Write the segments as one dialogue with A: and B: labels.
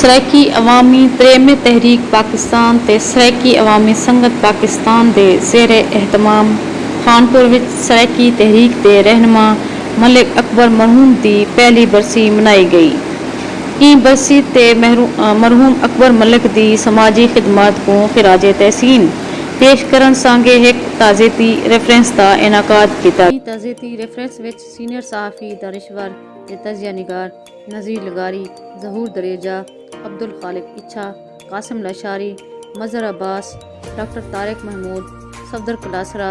A: سرائیکی عوامی ترمیم تحریک پاکستان تے سرائیکی عوامی سنگت پاکستان دے زیر اہتمام خانپور وچ سرائیکی تحریک دے رہنما ملک اکبر مرحوم دی پہلی برسی منائی گئی۔ این برسی تے مرحوم اکبر ملک دی سماجی خدمات کو خراج تحسین پیش کرن سانگے ایک تعزیتی ریفرنس دا انعقاد کیتا۔ این تعزیتی ریفرنس وچ سینئر صحافی دانشور تے تجزیہ نگار نذیر لغاری، ظہور دریجہ، عبدالخالق اچھا، قاسم لاشاری، مظہر عباس، ڈاکٹر طارق محمود، صفدر کلاسرا،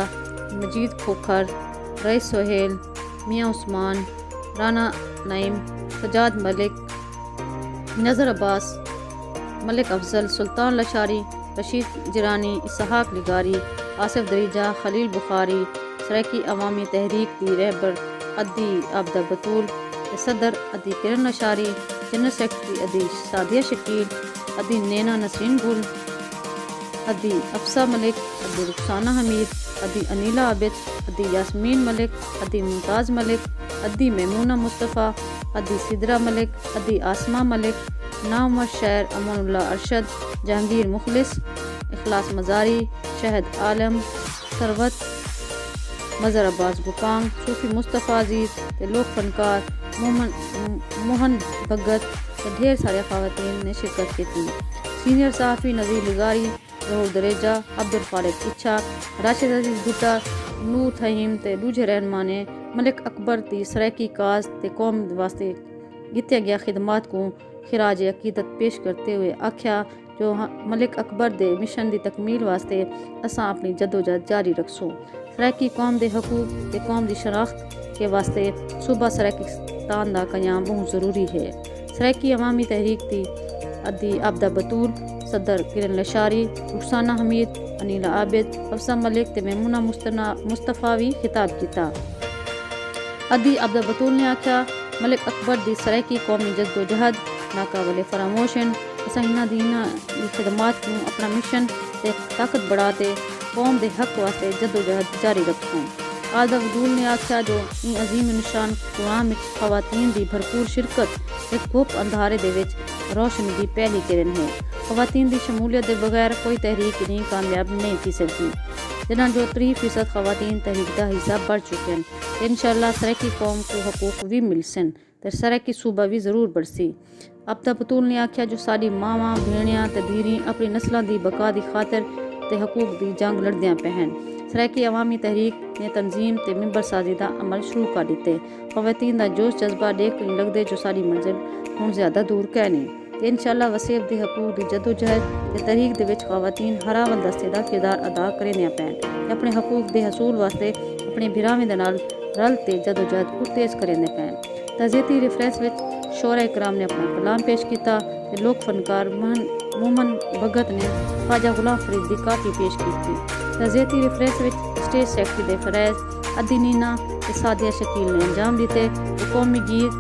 A: مجید کھوکھر، رئیس سہیل، میاں عثمان، رانا نعیم، سجاد ملک، نذر عباس، ملک افضل، سلطان لاشاری، رشید جرانی، اسحاق لغاری، آصف دریجہ، خلیل بخاری، سرائیکی عوامی تحریک دی رہبر ادی عابدہ بطول، صدر ادی کرن لاشاری، جنرل سیکرٹری ادی سعدیہ شکیل، ادی نینا نسرین گل، ادی افسہ ملک، ادی رخسانہ حمید، ادی انیلہ عابد، ادی یاسمین ملک، ادی ممتاز ملک، ادی میمونہ مصطفیٰ، ادی سدرہ ملک، ادی آسمہ ملک، نامور شہر امان اللہ ارشد، جہانگیر مخلص، اخلاص مزاری، شہد عالم، ثروت، مظہر عباس گوپانگ، صوفی مصطفیٰ عزیز تے لوک فنکار موہن بھگت تے ڈھیر سارے خواتین نے شرکت کی تھی۔ سینئر صحافی نذیر لغاری، ظہور دریجہ، عبدالخالق اچھا، راشد عزیز بھٹا، نور تھہیم تے دوجے رہنما نے ملک اکبر دی سرائیکی کاز تے قوم واسطے کیتے گیا خدمات کو خراج عقیدت پیش کرتے ہوئے آکھیا جو ملک اکبر دے مشن دی تکمیل واسطے اساں اپنی جدوجہد جاری رکھسوں۔ سرائیکی قوم دے حقوق تے قوم دی شناخت کے واسطے صوبہ سرائیکستان دا قیام بہت ضروری ہے۔ سرائیکی عوامی تحریک دی ادی عابدہ بطول، صدر کرن لاشاری، رخسانہ حمید، انیلہ عابد، افسہ ملک تے میمونہ مصطفیٰ وی خطاب کیتا۔ ادی عابدہ بطول نے آکھیا ملک اکبر دی سرائیکی قومی جدوجہد ناقابل فراموش ہیں۔ اساں انہاں دی خدمات کو اپنا مشن تے طاقت بڑھا تے قوم دے حق واسطے جدوجہد جاری رکھسوں۔ عابدہ بطول نے آکھیا جو این عظیم نشان پروگرام وچ خواتین دی بھرپور شرکت ایک گھپ اندھارے دے وچ روشنی دی پہلی کرن ہے۔ خواتین دی شمولیت دے بغیر کوئی تحریک نہیں کامیاب نہیں تھی سکتی، جنہاں جو 30% خواتین تحریک دا حصہ بڑھ چکے ہیں۔ انشاءاللہ سرائیکی قوم کو حقوق بھی مل سن تے سرائیکی صوبہ بھی ضرور بڑھ سی۔ عابدہ بطول نے آکھیا جو ساری ماواں بھیڑیاں تے دھیری اپنی نسلاں دی بقا دی خاطر تے حقوق دی جنگ لڑدیاں پہ ہیں۔ سرائیکی عوامی تحریک نے تنظیم تے ممبر سازی دا عمل شروع کر دیتے۔ خواتین دا جوش جذبہ دیکھ نہیں لگدے جو ساری منزل ہن زیادہ دور کہ نہیں تے انشاءاللہ وسیب دی حقوق دی جدوجہد تے تحریک دے وچ خواتین ہر اول دستے دا کردار ادا کرنے پین تے اپنے حقوق دے حصول واسطے اپنے بھراواں دے نال رل تے جدوجہد کو تیز کرنے پین۔ تعزیتی ریفرنس وچ شعراء کرام نے اپنا کلام پیش کیتا تے لوک فنکار مومن بھگت نے خواجہ غلام فرید دی کافی پیش کی۔ تعزیتی ریفرنس وچ اسٹیج سیکرٹری دے فریض ادی نینا تے سعدیہ شکیل نے انجام دیتے تے قومی گیت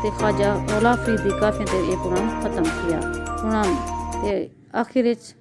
A: تے خواجہ غلام فرید دی کافی تے یہ پروگرام ختم کیا۔ پروگرام تے آخر وچ